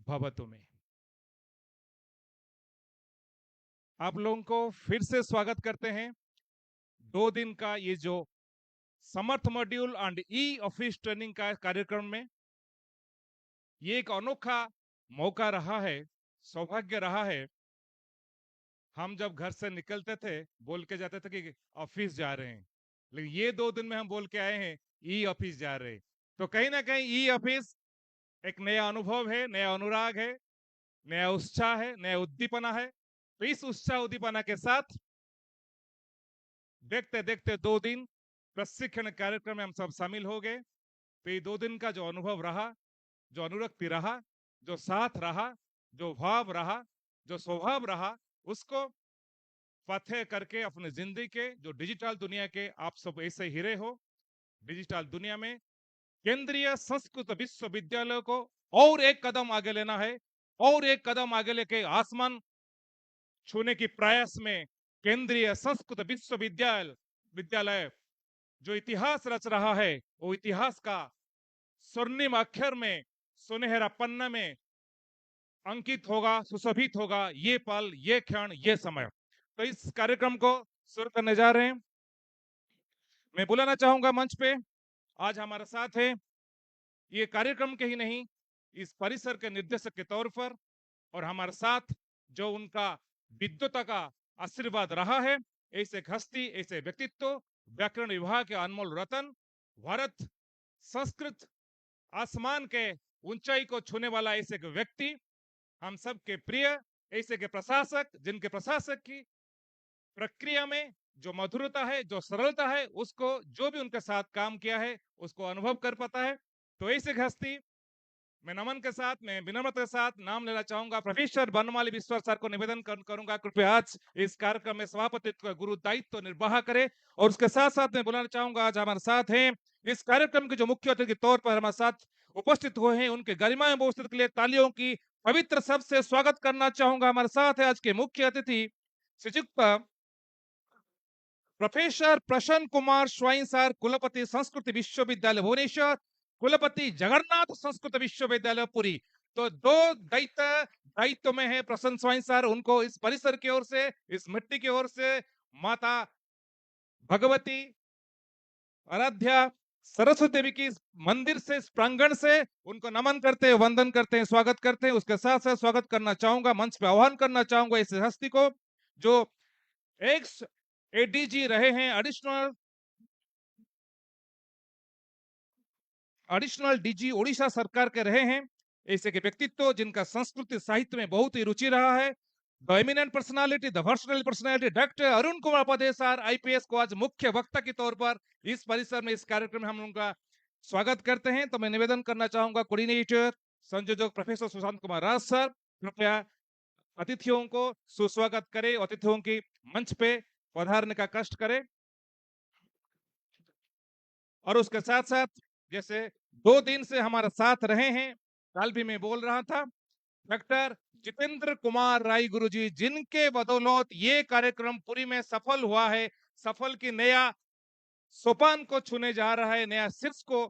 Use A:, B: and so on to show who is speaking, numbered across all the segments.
A: भवतु में। आप लोगों को फिर से स्वागत करते हैं 2 दिन का ये जो Samarth module and e office training का कार्यक्रम में। ये एक अनोखा मौका रहा है, सौभाग्य रहा है। हम जब घर से निकलते थे बोल के जाते थे कि ऑफिस जा रहे हैं, लेकिन ये 2 दिन में हम बोल के आए हैं ई ऑफिस जा रहे हैं। तो कहीं ना कहीं ई ऑफिस एक नया अनुभव है, नया अनुराग है, नया उत्साह है, नया उद्दीपना है। तो इस उत्साह उद्दीपना के साथ देखते देखते 2 दिन प्रशिक्षण कार्यक्रम में हम सब शामिल हो गए। तो ये 2 दिन का जो अनुभव रहा, जो अनुरक्ति रहा, जो साथ रहा, जो भाव रहा, जो स्वभाव रहा, उसको फतेह करके अपने जिंदगी के जो डिजिटल दुनिया के आप सब ऐसे हीरे हो। डिजिटल दुनिया में केंद्रीय संस्कृत विश्वविद्यालय को और एक कदम आगे लेना है, और एक कदम आगे लेके आसमान छूने की प्रयास में केंद्रीय संस्कृत विश्वविद्यालय विद्यालय जो इतिहास रच रहा है, वो इतिहास का स्वर्णिम अक्षर में, सुनहरा पन्ना में अंकित होगा, सुशोभित होगा ये पल, ये क्षण, ये समय। तो इस कार्यक्रम को शुरू करने जा रहे हैं। मैं बुलाना चाहूंगा मंच पे, आज हमारे साथ है ये कार्यक्रम के ही नहीं, इस परिसर के निर्देशक के तौर पर, और हमारे साथ जो उनका विद्वता का आशीर्वाद रहा है, ऐसे एक हस्ती, ऐसे व्यक्तित्व, व्याकरण विभाग के अनमोल रतन, भारत संस्कृत आसमान के ऊंचाई को छूने वाला ऐसे एक व्यक्ति, हम सबके प्रिय ऐसे के प्रशासक, जिनके प्रशासक की प्रक्रिया में जो मधुरता है, जो सरलता है, उसको जो भी उनके साथ काम किया है उसको अनुभव कर पाता है। तो ऐसे एक हस्ती, मैं नमन के साथ, मैं विनम्रता के साथ नाम लेना चाहूंगा प्रोफेसर बनमाली विश्वास सर को निवेदन करूंगा कृपया आज इस कार्यक्रम में सभापतित्व का गुरु दायित्व निर्वाह करे। और उसके साथ साथ मैं बुलाना चाहूंगा, आज हमारे साथ हैं इस कार्यक्रम के जो मुख्य अतिथि के तौर पर हमारे साथ उपस्थित हुए हैं, उनके गरिमा में उपस्थित के लिए तालियों की पवित्र शब्द से स्वागत करना चाहूंगा। हमारे साथ है आज के मुख्य अतिथि श्रीयुक्त प्रोफेसर प्रसन्न कुमार स्वाइन सर, कुलपति संस्कृत विश्वविद्यालय भुवनेश्वर, कुलपति जगन्नाथ संस्कृत विश्वविद्यालय पुरी। तो दो दायित्व में है प्रसन्न स्वाइन सर, उनको इस परिसर की ओर से, इस मिट्टी की ओर से, माता भगवती आराध्या सरस्वती देवी की मंदिर से, इस प्रांगण से उनको नमन करते हैं, वंदन करते हैं, स्वागत करते हैं। उसके साथ साथ स्वागत करना चाहूंगा, मंच पे आह्वान करना चाहूंगा इस हस्ती को जो एक्स एडीजी रहे हैं, एडिशनल डीजी ओडिशा सरकार के रहे हैं, ऐसे के व्यक्तित्व जिनका संस्कृत साहित्य में बहुत ही रुचि रहा है। The eminent personality, the versatile personality doctor Arun Kumar Upadhyay sir IPS को आज मुख्य वक्ता के तौर पर इस परिसर में, इस कार्यक्रम में हम उनका स्वागत करते हैं। तो मैं निवेदन करना चाहूंगा कोऑर्डिनेटर संयोजक प्रोफेसर सुशांत कुमार राज सर, कृपया अतिथियों को सुस्वागत करें, अतिथियों की मंच पे पधारने का कष्ट करें। और उसके साथ साथ जैसे 2 दिन से हमारे साथ रहे हैं, कल भी मैं बोल रहा था, डॉक्टर जितेंद्र कुमार राय गुरुजी, जिनके बदौलत ये कार्यक्रम पूरी में सफल हुआ है, सफल की नया सोपान को छूने जा रहा है, नया शीर्ष को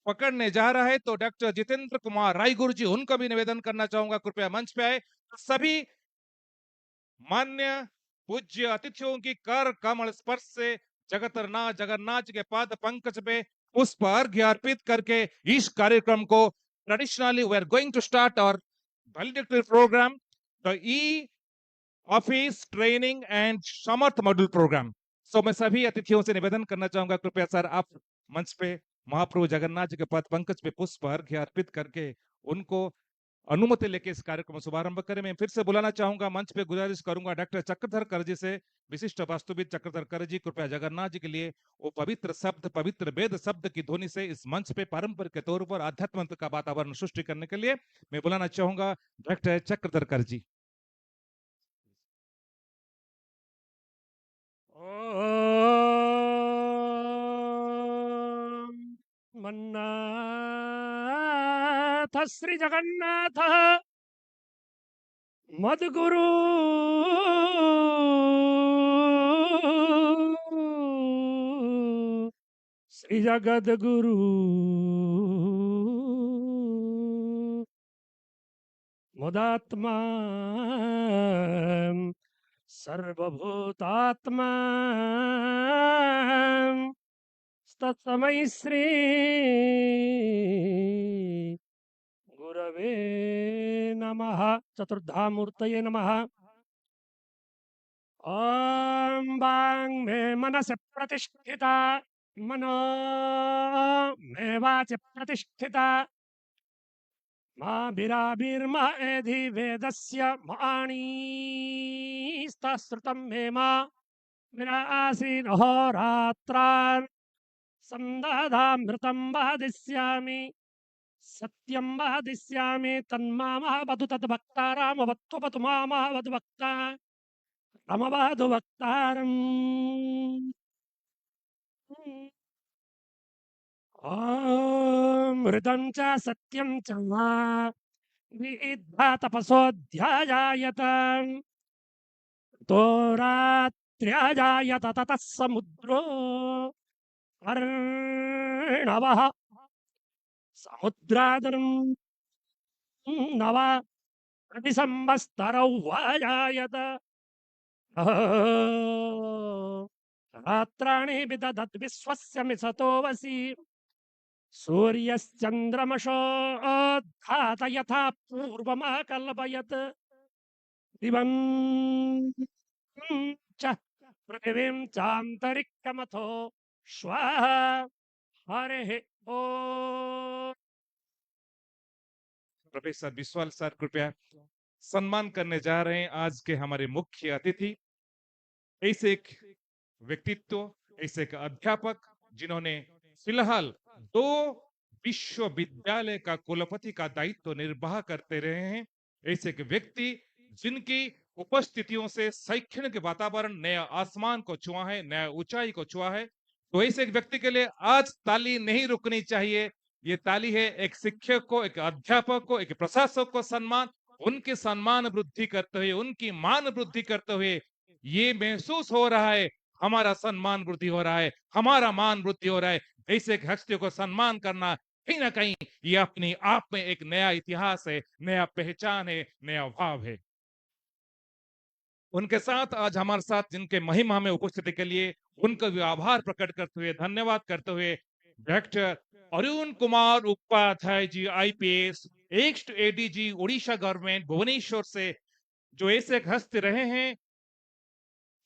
A: पकड़ने जा रहा है। तो डॉक्टर जितेंद्र कुमार राय गुरुजी, उनको भी निवेदन करना चाहूंगा कृपया मंच पे आए। सभी मान्य पूज्य अतिथियों की कर कमल स्पर्श से जगतरनाथ जगन्नाथ के पाद पंकज पे पुष्प अर्घ्य अर्पित करके इस कार्यक्रम को traditionally we are going to start और valedictory programme, the e office training and Samarth module programme. So मैं सभी अतिथियों से निवेदन करना चाहूंगा, कृपया सर आप मंच पे महाप्रभु जगन्नाथ जी के पद पंकज पे पुष्प अर्घ्य अर्पित करके उनको अनुमति लेके इस कार्यक्रम का शुभारंभ करें। मैं फिर से बुलाना चाहूंगा, मंच पे गुजारिश करूंगा डॉक्टर चक्रधर कर जी से, विशिष्ट वास्तुविद चक्रधर कर जी, कृपया जगन्नाथ जी के लिए वो पवित्र शब्द, पवित्र वेद शब्द की ध्वनि से इस मंच पे पारंपरिक के तौर पर आध्यात्म का वातावरण सृष्टि करने के लिए मैं बुलाना चाहूंगा डॉक्टर चक्रधर कर जी।
B: ओम मन्नाथ श्री जगन्नाथ मदगुरु श्री जगद गुरु मुदात्मा सर्वभूतात्मा तत्समय श्री गुरवे नमः। चतुर्धा मूर्तये नमः। ओम वांग मे मनस प्रतिष्ठिता मनो मे वाच प्रतिष्ठिता माभिराभिर्मा एधि वेदस्य माणीस्तश्रुतं मे मा विनासीन होरात्रान् संदधामृतं वादिष्यामि सत्यं वादिष्यामि तन्मामः वदु तद्भक्तारामवत्वपतु मामः वदु भक्ता रमवधु भक्तारम्। ॐ ऋतं च सत्यं च विद्धा तपसोऽध्यायायत तो रात्र्याजायत ततः समुद्रो अर्णवः समुद्रादरं नव प्रतिसंवत्सरौ वाजायत रात्राणि विदधत् विश्वस्य मिषतो वसि सूर्यश्चन्द्रमशोद्घात यथा पूर्वमाकल्पयत् दिवं च पृथिवीं चान्तरिक्षमथो श्वः हरिः ॐ।
A: प्रोफेसर बिस्वाल सर कृपया सम्मान करने जा रहे हैं आज के हमारे मुख्य अतिथि। ऐसे एक व्यक्तित्व, ऐसे एक अध्यापक जिन्होंने फिलहाल 2 विश्वविद्यालय का कुलपति का दायित्व निर्वाह करते रहे हैं। ऐसे एक व्यक्ति जिनकी उपस्थितियों से शैक्षणिक वातावरण नया आसमान को छुआ है, नया ऊंचाई को छुआ है। तो ऐसे एक व्यक्ति के लिए आज ताली नहीं रुकनी चाहिए। ये ताली है एक शिक्षक को, एक अध्यापक को, एक प्रशासक को सम्मान, उनके सम्मान वृद्धि करते हुए, उनकी मान वृद्धि करते हुए ये महसूस हो रहा है हमारा सम्मान वृद्धि हो रहा है, हमारा मान वृद्धि हो रहा है। ऐसे एक हस्तियों को सम्मान करना कहीं ना कहीं ये अपने आप में एक नया इतिहास है, नया पहचान है, नया भाव है। उनके साथ आज हमारे साथ जिनके महिमा में उपस्थिति के लिए उनका भी आभार प्रकट करते हुए, धन्यवाद करते हुए, doctor Arun Kumar Upadhyay ji IPS, ex ADG Orissa government Bhubaneswar से, जो ऐसे एक हस्ती रहे हैं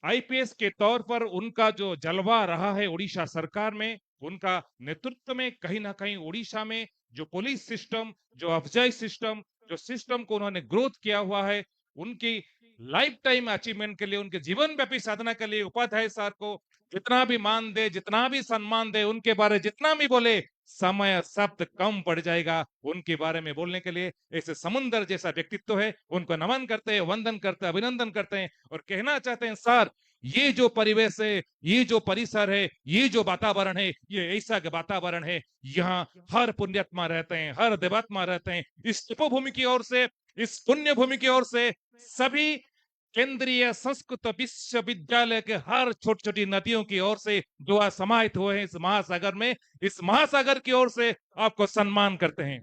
A: आईपीएस के तौर पर। उनका जो जलवा रहा है उड़ीसा सरकार में, उनका नेतृत्व में कहीं ना कहीं उड़ीसा में जो पुलिस सिस्टम, जो अफजाई सिस्टम, जो सिस्टम को उन्होंने ग्रोथ किया हुआ है, उनकी लाइफ टाइम अचीवमेंट के लिए, उनके जीवन व्यापी साधना के लिए उपाध्याय सर को जितना भी मान दे, जितना भी सम्मान दे, उनके बारे जितना भी बोले समय शब्द कम पड़ जाएगा उनके बारे में बोलने के लिए। ऐसे समुद्र जैसा व्यक्तित्व है, उनको नमन करते हैं, वंदन करते हैं, अभिनंदन करते हैं और कहना चाहते हैं सर ये जो परिवेश है, ये जो परिसर है, ये जो वातावरण है, ये ऐसा के वातावरण है यहाँ हर पुण्यात्मा रहते हैं, हर देवात्मा रहते हैं। इस तपोभूमि की ओर से, इस पुण्य भूमि की ओर से सभी केंद्रीय संस्कृत विश्वविद्यालय के हर छोटी छोटी नदियों की ओर से जो आज समाहित हुए हैं इस महासागर में, इस महासागर की ओर से आपको सम्मान करते हैं।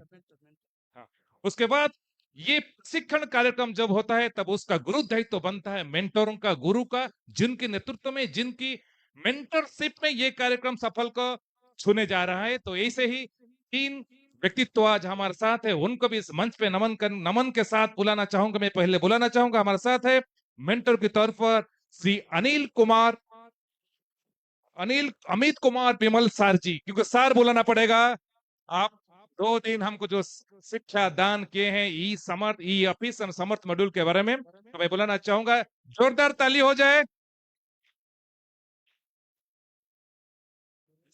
A: हाँ। उसके बाद ये प्रशिक्षण कार्यक्रम जब होता है तब उसका गुरु दायित्व बनता है मेंटरों का, गुरु का, जिनके नेतृत्व में, जिनकी मेंटरशिप में ये कार्यक्रम सफल को छूने जा रहा है। तो ऐसे ही 3 व्यक्तित्व आज हमारे साथ है, उनको भी इस मंच पे नमन के साथ बुलाना चाहूंगा। मैं पहले बुलाना चाहूंगा, हमारे साथ है मेंटर की तौर पर श्री अमित कुमार बिमल सर जी, क्योंकि सर बुलाना पड़ेगा। आप 2 दिन हमको जो शिक्षा दान किए हैं ई समर्थ, ई ऑफिस और समर्थ मॉड्यूल के बारे में, तो मैं बुलाना चाहूंगा, जोरदार ताली हो जाए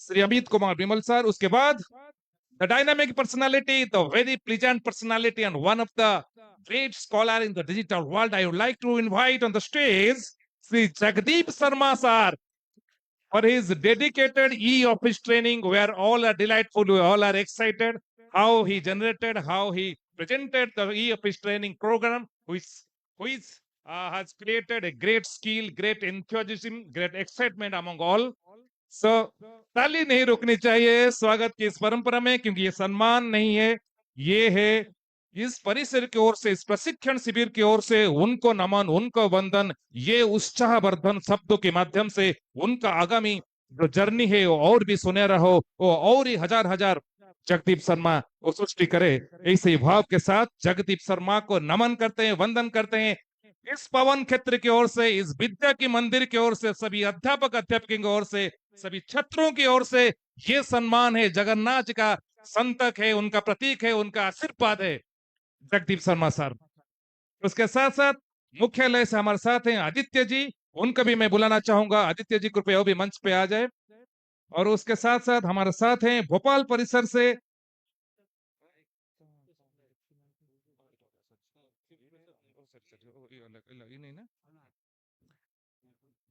A: श्री अमित कुमार बिमल सर। उसके बाद the dynamic personality, the very pleasant personality, and one of the great scholar in the digital world, I would like to invite on the stage Sri Jagdeep Sharma sir for his dedicated e-office training, where all are delightful, we all are excited how he generated, how he presented the e-office training program, which has created a great skill, great enthusiasm, great excitement among all. सो ताली नहीं रुकनी चाहिए स्वागत की इस परंपरा में, क्योंकि ये सम्मान नहीं है, ये है इस परिसर की ओर से, इस प्रशिक्षण शिविर की ओर से उनको नमन, उनको वंदन, ये उत्साहवर्धन शब्दों के माध्यम से उनका आगामी जो जर्नी है वो और भी सुनहरा हो, वो और ही हजार हजार जगदीप शर्मा वो सृष्टि करे। ऐसे ही भाव के साथ जगदीप शर्मा को नमन करते हैं, वंदन करते हैं। इस पवन क्षेत्र की ओर से, इस विद्या की मंदिर की ओर से, सभी अध्यापक अध्यापकों की ओर से, सभी छात्रों की ओर से ये सम्मान है, जगन्नाथ जी का संतक है, उनका प्रतीक है, उनका आशीर्वाद है जगदीप शर्मा सर। उसके साथ साथ मुख्यालय से हमारे साथ हैं आदित्य जी, उनको भी मैं बुलाना चाहूंगा। आदित्य जी कृपया वो भी मंच पे आ जाए। और उसके साथ साथ हमारे साथ हैं भोपाल परिसर से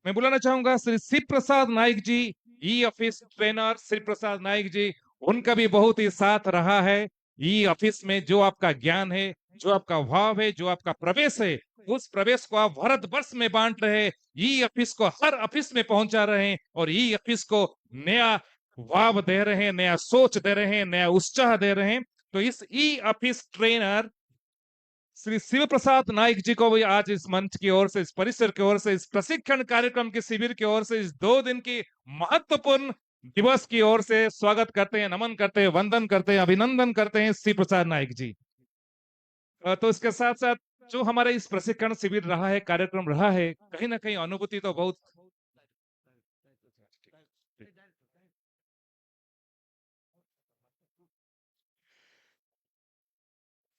A: मैं बुलाना चाहूंगा श्री शिव प्रसाद नाइक जी, ई ऑफिस ट्रेनर शिव प्रसाद नाइक जी। उनका भी बहुत ही साथ रहा है ई ऑफिस में। जो आपका ज्ञान है, जो आपका भाव है, जो आपका प्रवेश है, उस प्रवेश को आप भारत वर्ष में बांट रहे हैं, ई ऑफिस को हर ऑफिस में पहुंचा रहे हैं और ई ऑफिस को नया भाव दे रहे हैं, नया सोच दे रहे हैं, नया उत्साह दे रहे हैं। तो इस e office trainer Shri Shiv Prasad Naik ji को भी आज इस मंच की ओर से, इस परिसर की ओर से, इस प्रशिक्षण कार्यक्रम के शिविर की ओर से, इस 2 दिन की महत्वपूर्ण दिवस की ओर से स्वागत करते हैं, नमन करते हैं, वंदन करते हैं, अभिनंदन करते हैं शिव प्रसाद नाइक जी। तो इसके साथ साथ जो हमारे इस प्रशिक्षण शिविर रहा है, कार्यक्रम रहा है, कहीं ना कहीं अनुभूति तो बहुत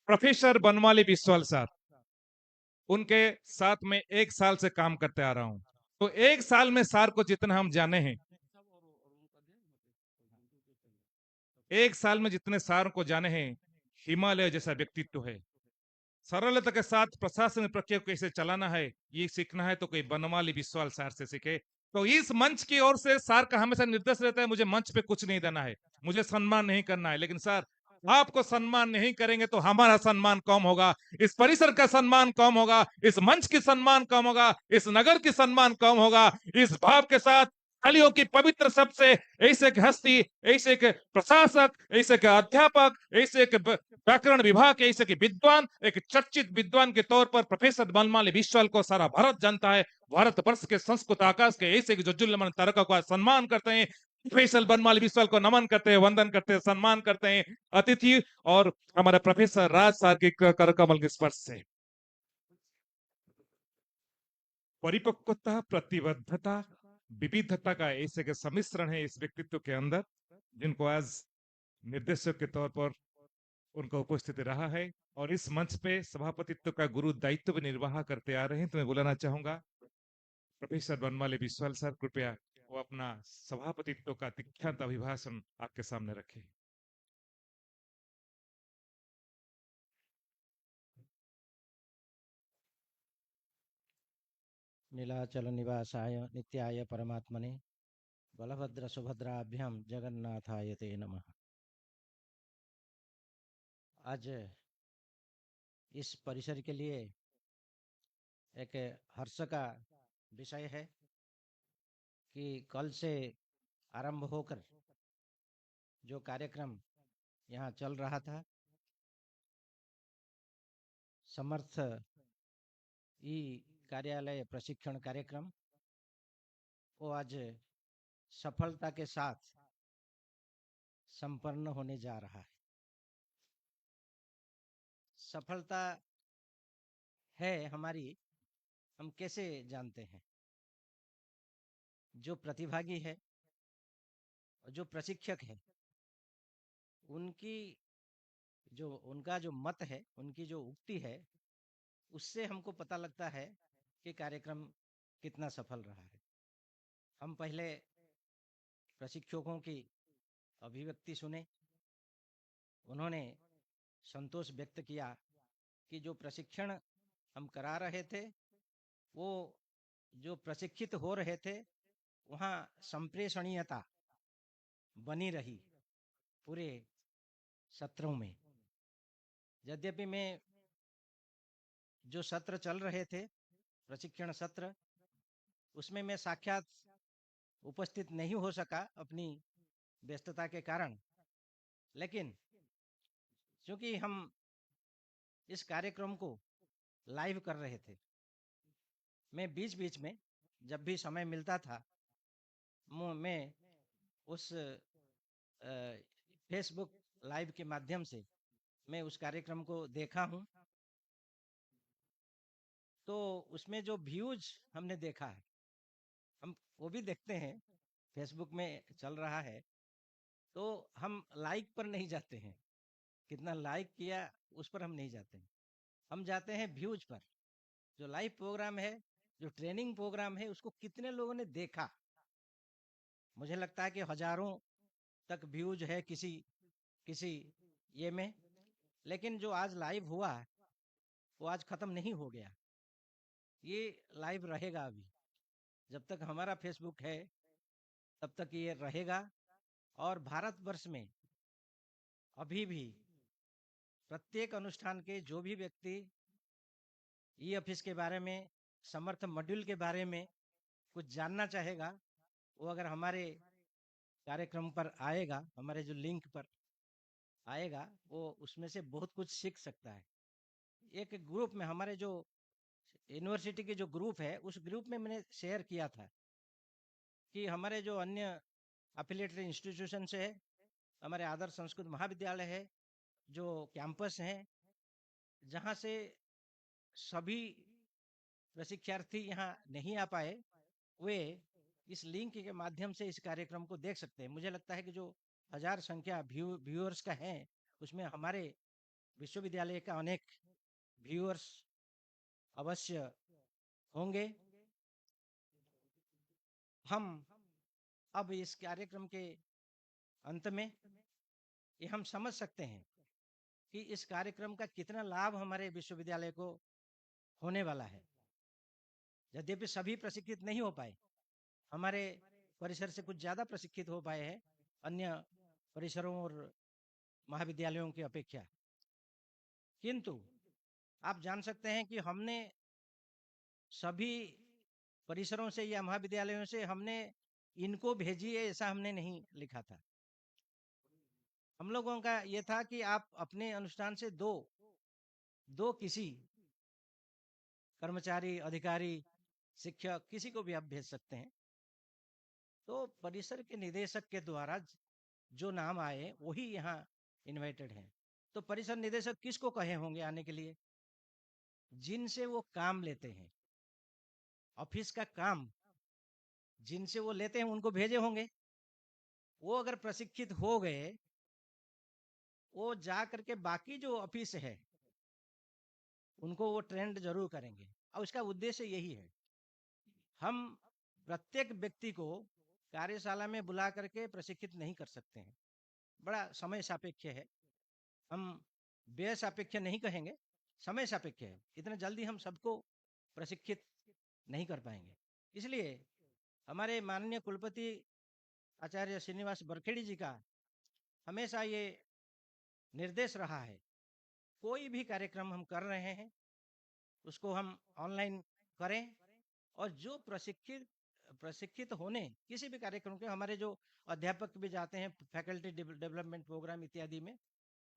A: प्रोफेसर बनवाली बिस्वाल सर, उनके साथ में 1 साल से काम करते आ रहा हूं। तो 1 साल में सर को जितना हम जाने हैं, 1 साल में जितने सार को जाने हैं, हिमालय जैसा व्यक्तित्व है। सरलता के साथ प्रशासन प्रक्रिया को कैसे चलाना है, ये सीखना है तो कोई बनवाली विश्वाल सार से सीखे। तो इस मंच की ओर से सार का हमेशा निर्देश रहता है, मुझे मंच पे कुछ नहीं देना है, मुझे सम्मान नहीं करना है। लेकिन सर, आपको सम्मान नहीं करेंगे तो हमारा सम्मान कम होगा, इस परिसर का सम्मान कम होगा, इस मंच की सम्मान कम होगा, इस नगर की सम्मान कम होगा। इस भाव के साथ कलियों की पवित्र शब्द से ऐसे एक हस्ती, ऐसे एक प्रशासक, ऐसे एक अध्यापक, ऐसे एक व्याकरण विभाग के ऐसे कि विद्वान, एक चर्चित विद्वान के तौर पर प्रोफेसर बनमाली बिस्वाल को सारा भारत जानता है। भारत वर्ष के संस्कृत आकाश के ऐसे जो जुल्लमन तारका का सम्मान करते हैं, प्रोफेसर बनमाली बिस्वाल को नमन करते हैं, वंदन करते हैं, सम्मान करते हैं अतिथि और हमारे प्रोफेसर राज सार के कर कमल के स्पर्श से। परिपक्वता, प्रतिबद्धता, विविधता का ऐसे के सम्मिश्रण है इस व्यक्तित्व के अंदर, जिनको आज निर्देशक के तौर पर उनका उपस्थिति रहा है और इस मंच पे सभापतित्व का गुरु दायित्व भी निर्वाह करते आ रहे हैं। तो मैं बुलाना चाहूंगा प्रोफेसर बनमाली बिस्वाल सर, कृपया वो अपना सभापतित्व का दीक्षांत अभिभाषण आपके सामने रखें।
C: नीलाचल निवासाय नित्याय परमात्मने बलभद्र सुभद्राभ्याम जगन्नाथाय ते नमः। आज इस परिसर के लिए एक हर्ष का विषय है कि कल से आरंभ होकर जो कार्यक्रम यहाँ चल रहा था, समर्थ ई कार्यालय प्रशिक्षण कार्यक्रम, वो आज सफलता के साथ संपन्न होने जा रहा है। सफलता है हमारी, हम कैसे जानते हैं? जो प्रतिभागी है, जो प्रशिक्षक है, उनका जो मत है, उनकी जो उक्ति है, उससे हमको पता लगता है कि कार्यक्रम कितना सफल रहा है। हम पहले प्रशिक्षकों की अभिव्यक्ति सुने, उन्होंने संतोष व्यक्त किया कि जो प्रशिक्षण हम करा रहे थे, वो जो प्रशिक्षित हो रहे थे, वहाँ संप्रेषणीयता बनी रही पूरे सत्रों में। यद्यपि मैं जो सत्र चल रहे थे, प्रशिक्षण सत्र, उसमें मैं साक्षात उपस्थित नहीं हो सका अपनी व्यस्तता के कारण, लेकिन क्योंकि हम इस कार्यक्रम को लाइव कर रहे थे। मैं बीच-बीच में जब भी समय मिलता था, मैं उस फेसबुक लाइव के माध्यम से मैं उस कार्यक्रम को देखा हूँ। तो उसमें जो व्यूज हमने देखा है, हम वो भी देखते हैं, फेसबुक में चल रहा है, तो हम लाइक पर नहीं जाते हैं। कितना लाइक किया उस पर हम नहीं जाते हैं। हम जाते हैं व्यूज पर। जो लाइव प्रोग्राम है, जो ट्रेनिंग प्रोग्राम है, उसको कितने लोगों ने देखा। मुझे लगता है कि हजारों तक व्यूज है किसी किसी ये में। लेकिन जो आज लाइव हुआ, वो आज खत्म नहीं हो गया। ये लाइव रहेगा अभी। जब तक हमारा फेसबुक है, तब तक ये रहेगा। और भारतवर्ष में अभी भी प्रत्येक अनुष्ठान के जो भी व्यक्ति ई ऑफिस के बारे में, समर्थ मॉड्यूल के बारे में कुछ जानना चाहेगा, वो अगर हमारे कार्यक्रम पर आएगा, हमारे जो लिंक पर आएगा, वो उसमें से बहुत कुछ सीख सकता है। एक ग्रुप में हमारे जो यूनिवर्सिटी के जो ग्रुप है, उस ग्रुप में मैंने शेयर किया था कि हमारे जो अन्य एफिलिएटेड इंस्टीट्यूशन से है, हमारे आदर्श संस्कृत महाविद्यालय है, जो कैंपस हैं, जहाँ से सभी प्रशिक्षार्थी यहाँ नहीं आ पाए, वे इस लिंक के माध्यम से इस कार्यक्रम को देख सकते हैं। मुझे लगता है कि जो हजार संख्या व्यूअर्स का है, उसमें हमारे विश्वविद्यालय का अनेक व्यूअर्स अवश्य होंगे। हम अब इस कार्यक्रम के अंत में ये हम समझ सकते हैं कि इस कार्यक्रम का कितना लाभ हमारे विश्वविद्यालय को होने वाला है। यद्यपि सभी प्रशिक्षित नहीं हो पाए, हमारे परिसर से कुछ ज़्यादा प्रशिक्षित हो पाए हैं अन्य परिसरों और महाविद्यालयों की अपेक्षा। किंतु आप जान सकते हैं कि हमने सभी परिसरों से या महाविद्यालयों से हमने इनको भेजिए ऐसा हमने नहीं लिखा था। हम लोगों का ये था कि आप अपने अनुष्ठान से दो किसी कर्मचारी, अधिकारी, शिक्षक, किसी को भी आप भेज सकते हैं। तो परिसर के निदेशक के द्वारा जो नाम आए वही यहाँ इनवाइटेड हैं। तो परिसर निदेशक किसको कहे होंगे आने के लिए? जिनसे वो काम लेते हैं, ऑफिस का काम जिनसे वो लेते हैं उनको भेजे होंगे। वो अगर प्रशिक्षित हो गए, वो जा करके बाकी जो ऑफिस है उनको वो ट्रेंड जरूर करेंगे। और उसका उद्देश्य यही है, हम प्रत्येक व्यक्ति को कार्यशाला में बुला करके प्रशिक्षित नहीं कर सकते हैं, बड़ा समय सापेक्ष है। हम व्यय सापेक्ष नहीं कहेंगे, समय सापेक्ष है। इतना जल्दी हम सबको प्रशिक्षित नहीं कर पाएंगे। इसलिए हमारे माननीय कुलपति आचार्य श्रीनिवास बरखेड़ी जी का हमेशा ये निर्देश रहा है, कोई भी कार्यक्रम हम कर रहे हैं उसको हम ऑनलाइन करें। और जो प्रशिक्षित होने किसी भी कार्यक्रम के, हमारे जो अध्यापक भी जाते हैं फैकल्टी डेवलपमेंट प्रोग्राम इत्यादि में,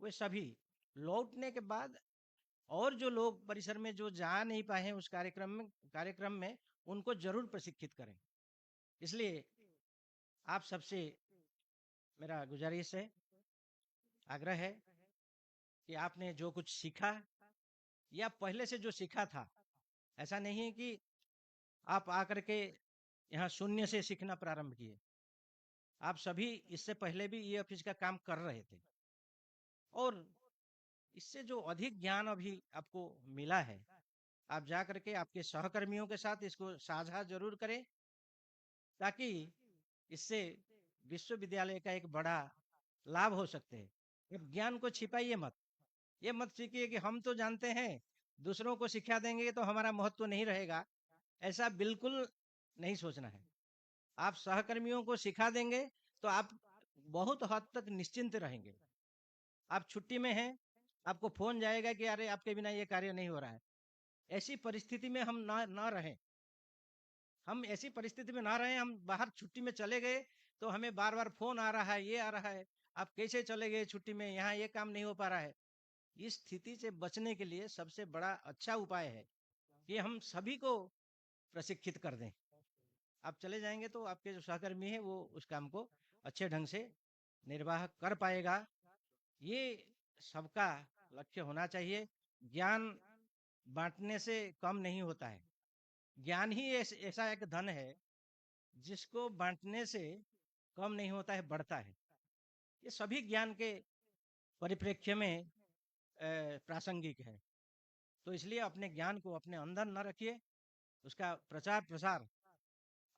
C: वे सभी लौटने के बाद और जो लोग परिसर में जो जा नहीं पाए हैं उस कार्यक्रम में उनको जरूर प्रशिक्षित करें। इसलिए आप सबसे मेरा गुजारिश है, आग्रह है कि आपने जो कुछ सीखा या पहले से जो सीखा था, ऐसा नहीं है कि आप आकर के यहाँ शून्य से सीखना प्रारंभ किए। आप सभी इससे पहले भी ये ऑफिस का काम कर रहे थे और इससे जो अधिक ज्ञान अभी आपको मिला है, आप जा करके आपके सहकर्मियों के साथ इसको साझा जरूर करें, ताकि इससे विश्वविद्यालय का एक बड़ा लाभ हो सकते हैं। अब ज्ञान को छिपाइए मत। ये मत सीखिए कि हम तो जानते हैं, दूसरों को सिखा देंगे तो हमारा महत्व नहीं रहेगा। ऐसा बिल्कुल नहीं सोचना है। आप सहकर्मियों को सिखा देंगे तो आप बहुत हद तक निश्चिंत रहेंगे। आप छुट्टी में हैं, आपको फोन जाएगा कि अरे आपके बिना ये कार्य नहीं हो रहा है। ऐसी परिस्थिति में हम ना रहें। हम ऐसी परिस्थिति में ना रहें, हम बाहर छुट्टी में चले गए तो हमें बार बार फोन आ रहा है, ये आ रहा है, आप कैसे चले गए छुट्टी में, यहाँ ये काम नहीं हो पा रहा है। इस स्थिति से बचने के लिए सबसे बड़ा अच्छा उपाय है कि हम सभी को प्रशिक्षित कर दें। आप चले जाएंगे तो आपके जो सहकर्मी है वो उस काम को अच्छे ढंग से निर्वाह कर पाएगा। ये सबका लक्ष्य होना चाहिए। ज्ञान बांटने से कम नहीं होता है। ज्ञान ही ऐसा एक धन है जिसको बांटने से कम नहीं होता है, बढ़ता है। ये सभी ज्ञान के परिप्रेक्ष्य में प्रासंगिक है। तो इसलिए अपने ज्ञान को अपने अंदर न रखिए, उसका प्रचार प्रसार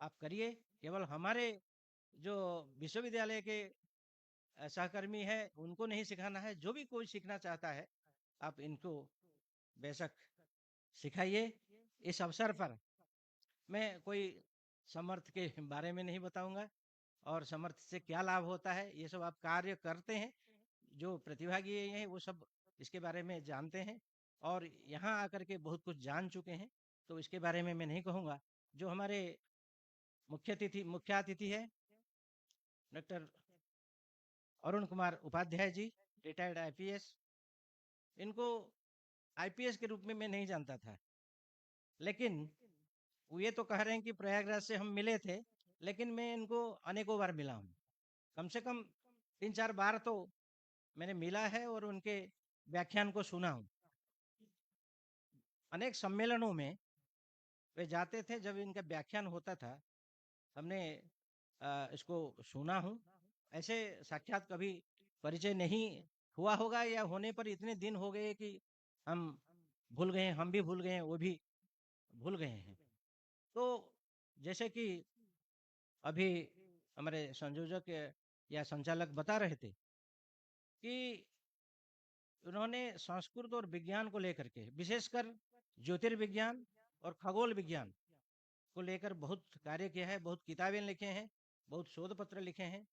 C: आप करिए। केवल हमारे जो विश्वविद्यालय के सहकर्मी है उनको नहीं सिखाना है, जो भी कोई सीखना चाहता है आप इनको बेशक सिखाइए। इस अवसर पर मैं कोई समर्थ के बारे में नहीं बताऊंगा और समर्थ से क्या लाभ होता है, ये सब आप कार्य करते हैं। जो प्रतिभागी हैं वो सब इसके बारे में जानते हैं और यहाँ आकर के बहुत कुछ जान चुके हैं, तो इसके बारे में मैं नहीं कहूँगा। जो हमारे मुख्य अतिथि है डॉक्टर अरुण कुमार उपाध्याय जी, रिटायर्ड आईपीएस। इनको आईपीएस के रूप में मैं नहीं जानता था, लेकिन वो ये तो कह रहे हैं कि प्रयागराज से हम मिले थे, लेकिन मैं इनको अनेकों बार मिला हूँ। कम से कम 3-4 बार तो मैंने मिला है और उनके व्याख्यान को सुना हूँ। अनेक सम्मेलनों में वे जाते थे, जब इनका व्याख्यान होता था हमने इसको सुना हूँ। ऐसे साक्षात कभी परिचय नहीं हुआ होगा, या होने पर इतने दिन हो गए कि हम भूल गए, हम भी भूल गए, वो भी भूल गए हैं। तो जैसे कि अभी हमारे संयोजक या संचालक बता रहे थे कि उन्होंने संस्कृत और विज्ञान को लेकर के, विशेषकर ज्योतिर्विज्ञान और खगोल विज्ञान को लेकर बहुत कार्य किया है, बहुत किताबें लिखे हैं, बहुत शोध पत्र लिखे हैं।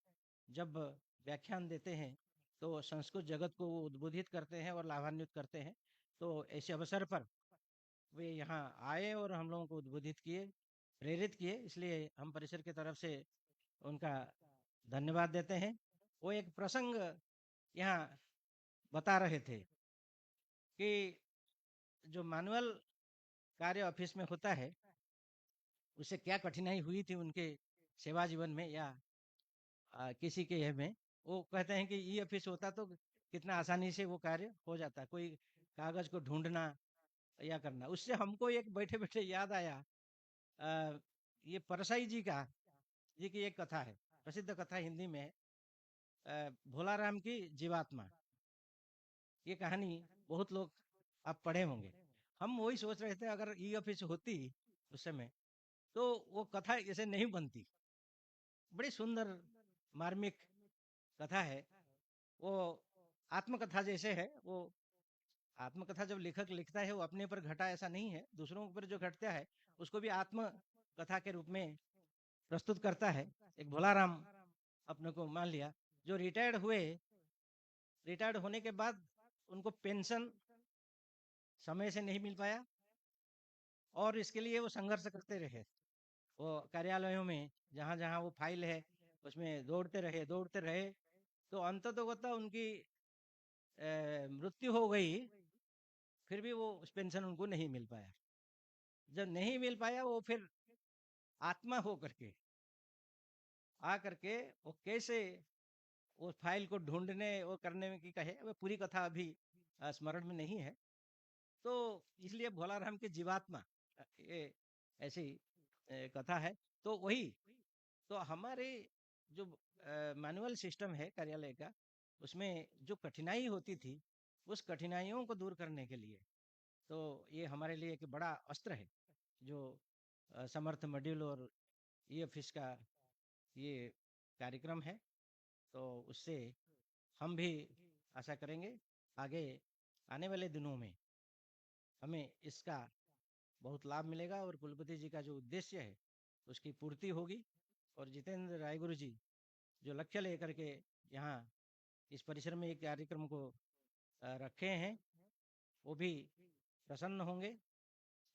C: जब व्याख्यान देते हैं तो संस्कृत जगत को वो उद्बोधित करते हैं और लाभान्वित करते हैं। तो ऐसे अवसर पर वे यहाँ आए और हम लोगों को उद्बोधित किए, प्रेरित किए, इसलिए हम परिसर की तरफ से उनका धन्यवाद देते हैं। वो एक प्रसंग यहाँ बता रहे थे कि जो मैनुअल कार्य ऑफिस में होता है उससे क्या कठिनाई हुई थी उनके सेवा जीवन में या किसी के ये में। वो कहते हैं कि ई ऑफिस होता तो कितना आसानी से वो कार्य हो जाता, कोई कागज को ढूंढना या करना। उससे हमको एक बैठे बैठे याद आया, ये परसाई जी की एक कथा है, प्रसिद्ध कथा हिंदी में है, भोला राम की जीवात्मा। ये कहानी बहुत लोग आप पढ़े होंगे। हम वही सोच रहे थे अगर ई ऑफिस होती उस समय तो वो कथा ऐसे नहीं बनती। बड़ी सुंदर मार्मिक कथा है वो, आत्मकथा जैसे है वो। आत्मकथा जब लेखक लिखता है वो अपने पर घटा ऐसा नहीं है, दूसरों पर जो घटता है उसको भी आत्म कथा के रूप में प्रस्तुत करता है। एक भोलाराम अपने को मान लिया, जो रिटायर्ड हुए, रिटायर्ड होने के बाद उनको पेंशन समय से नहीं मिल पाया और इसके लिए वो संघर्ष करते रहे। वो कार्यालयों में जहाँ जहाँ वो फाइल है उसमें दौड़ते रहे, तो अंततोगत्वा उनकी मृत्यु हो गई। फिर भी वो उस पेंशन उनको नहीं मिल पाया। जब नहीं मिल पाया वो फिर आत्मा हो करके आ करके वो कैसे वो फाइल को ढूंढने वो करने में की कहे, वो पूरी कथा अभी स्मरण में नहीं है। तो इसलिए भोलाराम की जीवात्मा ये ऐसी कथा है। तो वही तो हमारे जो मैनुअल सिस्टम है कार्यालय का, उसमें जो कठिनाई होती थी उस कठिनाइयों को दूर करने के लिए तो ये हमारे लिए एक बड़ा अस्त्र है, जो समर्थ मॉड्यूल और ई ऑफिस का ये कार्यक्रम है। तो उससे हम भी आशा करेंगे आगे आने वाले दिनों में हमें इसका बहुत लाभ मिलेगा और कुलपति जी का जो उद्देश्य है उसकी पूर्ति होगी। और जितेंद्र राय गुरु जी जो लक्ष्य लेकर के यहाँ इस परिसर में एक कार्यक्रम को रखे हैं वो भी प्रसन्न होंगे,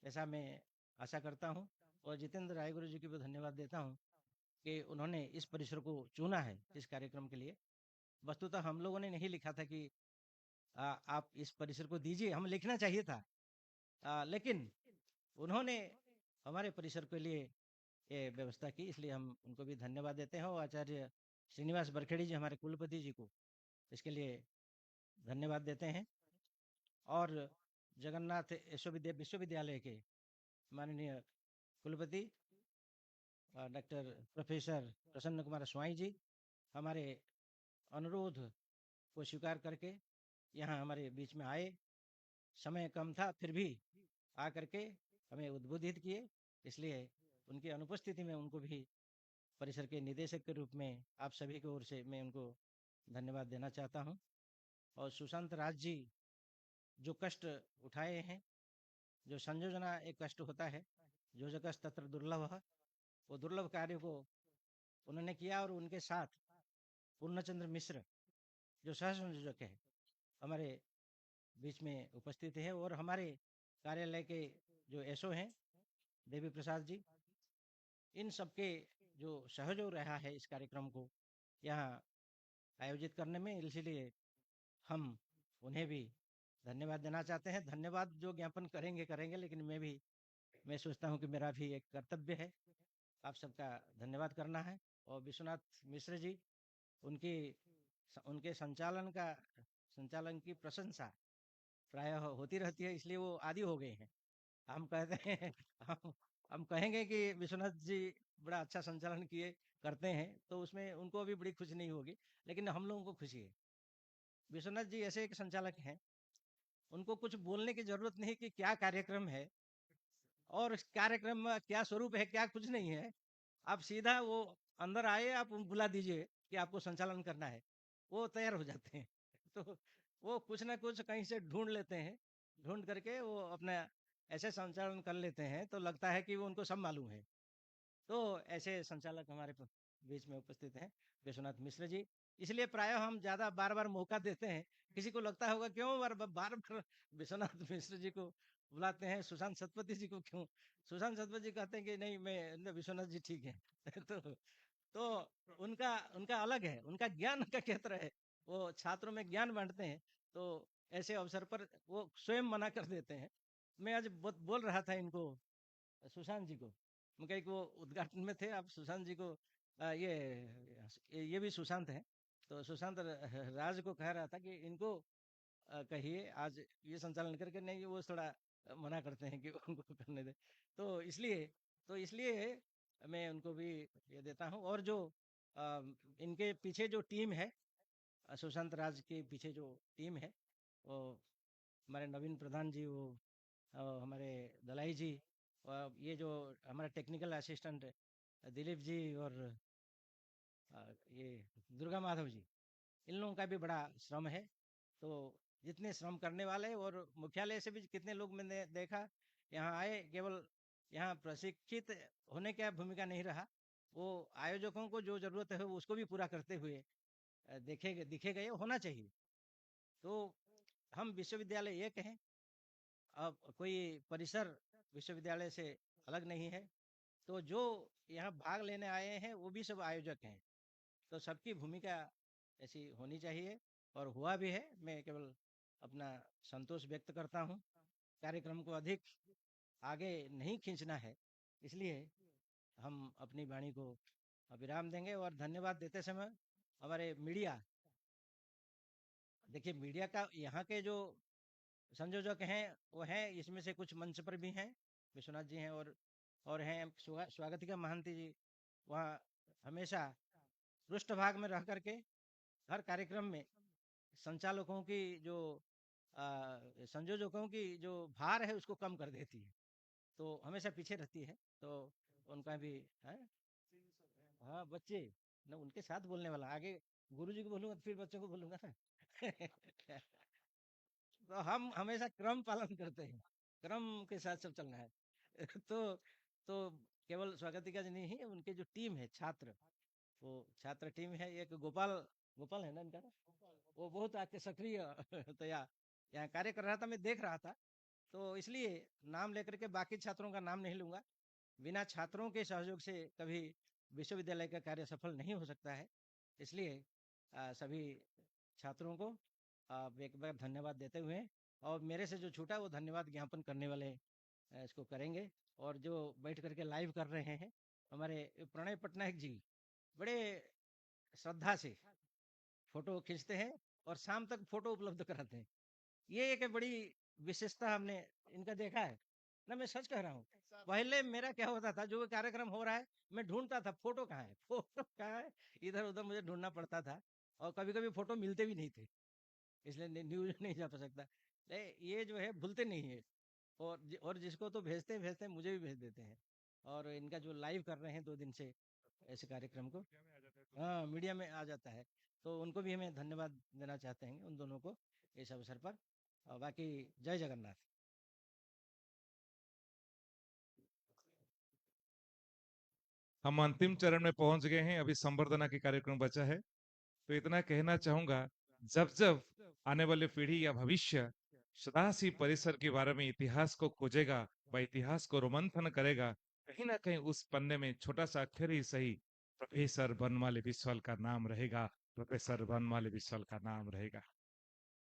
C: ऐसा मैं आशा करता हूँ। और जितेंद्र राय गुरु जी की भी धन्यवाद देता हूँ कि उन्होंने इस परिसर को चुना है इस कार्यक्रम के लिए। वस्तुतः हम लोगों ने नहीं लिखा था कि आप इस परिसर को दीजिए, हम लिखना चाहिए था। लेकिन उन्होंने हमारे परिसर के लिए ये व्यवस्था की, इसलिए हम उनको भी धन्यवाद देते हैं, और आचार्य श्रीनिवास बरखेड़ी जी हमारे कुलपति जी को इसके लिए धन्यवाद देते हैं। और जगन्नाथ विश्वविद्यालय के माननीय कुलपति डॉक्टर प्रोफेसर प्रसन्न कुमार स्वाई जी हमारे अनुरोध को स्वीकार करके यहाँ हमारे बीच में आए। समय कम था, फिर भी आकर के हमें उद्बोधित किए, इसलिए उनकी अनुपस्थिति में उनको भी परिसर के निदेशक के रूप में आप सभी की ओर से मैं उनको धन्यवाद देना चाहता हूँ। और सुशांत राज जी जो कष्ट उठाए हैं, जो संयोजना एक कष्ट होता है, जो जगस तत्र दुर्लभ, वो दुर्लभ कार्य को उन्होंने किया। और उनके साथ पूर्णचंद्र मिश्र जो सह संयोजक है हमारे बीच में उपस्थित है, और हमारे कार्यालय के जो एसओ हैं देवी प्रसाद जी, इन सबके जो सहयोग रहा है इस कार्यक्रम को यहाँ आयोजित करने में, इसलिए हम उन्हें भी धन्यवाद देना चाहते हैं। धन्यवाद जो ज्ञापन करेंगे करेंगे, लेकिन मैं सोचता हूँ कि मेरा भी एक कर्तव्य है आप सबका धन्यवाद करना है। और विश्वनाथ मिश्र जी, उनकी उनके संचालन की प्रशंसा प्रायः होती रहती है, इसलिए वो आदी हो गए हैं। हम कहते हैं हम हम कहेंगे कि विश्वनाथ जी बड़ा अच्छा संचालन किए करते हैं, तो उसमें उनको भी बड़ी खुशी नहीं होगी, लेकिन हम लोगों को खुशी है। विश्वनाथ जी ऐसे एक संचालक हैं, उनको कुछ बोलने की जरूरत नहीं कि क्या कार्यक्रम है और इस कार्यक्रम में क्या स्वरूप है, क्या कुछ नहीं है। आप सीधा वो अंदर आए, आप बुला दीजिए कि आपको संचालन करना है, वो तैयार हो जाते हैं। तो वो कुछ ना कुछ कहीं से ढूंढ लेते हैं, ढूंढ करके वो अपना ऐसे संचालन कर लेते हैं, तो लगता है कि वो उनको सब मालूम है। तो ऐसे संचालक हमारे बीच में उपस्थित हैं विश्वनाथ मिश्र जी, इसलिए प्रायः हम ज्यादा बार बार मौका देते हैं। किसी को लगता होगा क्यों बार बार विश्वनाथ मिश्र जी को बुलाते हैं, सुशांत सतपथी जी को क्यों? सुशांत सतपथी जी कहते हैं कि नहीं, मैं विश्वनाथ जी ठीक है। तो उनका उनका अलग है, उनका ज्ञान का क्षेत्र है, वो छात्रों में ज्ञान बांटते हैं। तो ऐसे अवसर पर वो स्वयं मना कर देते हैं। मैं आज बोल रहा था इनको, सुशांत जी को, मैं कहा कि वो उद्घाटन में थे, आप सुशांत जी को ये भी सुशांत है, तो सुशांत राज को कह रहा था कि इनको कहिए आज ये संचालन करके, नहीं वो थोड़ा मना करते हैं कि उनको करने दे। तो इसलिए मैं उनको भी ये देता हूँ। और जो अ, इनके पीछे जो टीम है, सुशांत राज के पीछे जो टीम है, वो हमारे नवीन प्रधान जी, वो हमारे दलाई जी, ये जो हमारा टेक्निकल असिस्टेंट दिलीप जी, और ये दुर्गा माधव जी, इन लोगों का भी बड़ा श्रम है। तो जितने श्रम करने वाले, और मुख्यालय से भी कितने लोग मैंने देखा यहाँ आए, केवल यहाँ प्रशिक्षित होने का भूमिका नहीं रहा, वो आयोजकों को जो जरूरत है उसको भी पूरा करते हुए दिखे गए, होना चाहिए। तो हम विश्वविद्यालय एक हैं, अब कोई परिसर विश्वविद्यालय से अलग नहीं है। तो जो यहाँ भाग लेने आए हैं वो भी सब आयोजक हैं, तो सबकी भूमिका ऐसी होनी चाहिए, और हुआ भी है। मैं केवल अपना संतोष व्यक्त करता हूँ। कार्यक्रम को अधिक आगे नहीं खींचना है, इसलिए हम अपनी वाणी को विराम देंगे। और धन्यवाद देते समय हमारे मीडिया, देखिए मीडिया का यहाँ के जो संयोजक हैं वो हैं, इसमें से कुछ मंच पर भी हैं, विश्वनाथ जी हैं, और हैं स्वागतिका महांति जी, वहाँ हमेशा पृष्ठभाग में रह करके हर कार्यक्रम में संचालकों की जो संयोजकों की जो भार है उसको कम कर देती है, तो हमेशा पीछे रहती है। तो उनका भी है। हाँ बच्चे ना, उनके साथ बोलने वाला, आगे गुरु जी को बोलूंगा तो फिर बच्चों को बोलूंगा ना। तो हम हमेशा क्रम पालन करते हैं, क्रम के साथ सब चलना है। तो तो केवल स्वागतिका जी नहीं है, उनके जो टीम है छात्र, वो छात्र टीम है, एक गोपाल गोपाल है ना इनका ना? वो बहुत आके सक्रिय तो यहाँ कार्य कर रहा था, मैं देख रहा था। तो इसलिए नाम लेकर के बाकी छात्रों का नाम नहीं लूंगा। बिना छात्रों के सहयोग से कभी विश्वविद्यालय का कार्य सफल नहीं हो सकता है, इसलिए सभी छात्रों को आप एक बार धन्यवाद देते हुए, और मेरे से जो छूटा वो धन्यवाद ज्ञापन करने वाले इसको करेंगे। और जो बैठ करके लाइव कर रहे हैं हमारे प्रणय पटनायक जी, बड़े श्रद्धा से फोटो खींचते हैं और शाम तक फोटो उपलब्ध कराते हैं। ये एक बड़ी विशेषता हमने इनका देखा है ना, मैं सच कह रहा हूँ। पहले मेरा क्या होता था, जो कार्यक्रम हो रहा है मैं ढूंढता था फोटो कहाँ है, फोटो कहाँ है, इधर उधर मुझे ढूंढना पड़ता था, और कभी कभी फोटो मिलते भी नहीं थे, इसलिए न्यूज नहीं जा सकता। ये जो है भूलते नहीं है, और और जिसको तो भेजते भेजते मुझे भी भेज देते हैं। और इनका जो लाइव कर रहे हैं 2 दिन से ऐसे कार्यक्रम को, हाँ मीडिया में आ जाता है, तो उनको भी हमें धन्यवाद देना चाहते हैं उन दोनों को इस अवसर पर। और बाकी जय जगन्नाथ।
A: हम अंतिम चरण में पहुंच गए हैं, अभी संवर्धना के कार्यक्रम बचा है। तो इतना कहना चाहूंगा, जब जब आने वाली पीढ़ी या भविष्य सदासी परिसर के बारे में इतिहास को खोजेगा व इतिहास को रोमंथन करेगा, कहीं ना कहीं उस पन्ने में छोटा सा अक्षर ही सही प्रोफेसर बनमाली बिस्वाल का नाम रहेगा, प्रोफेसर बनमाली बिस्वाल का नाम रहेगा।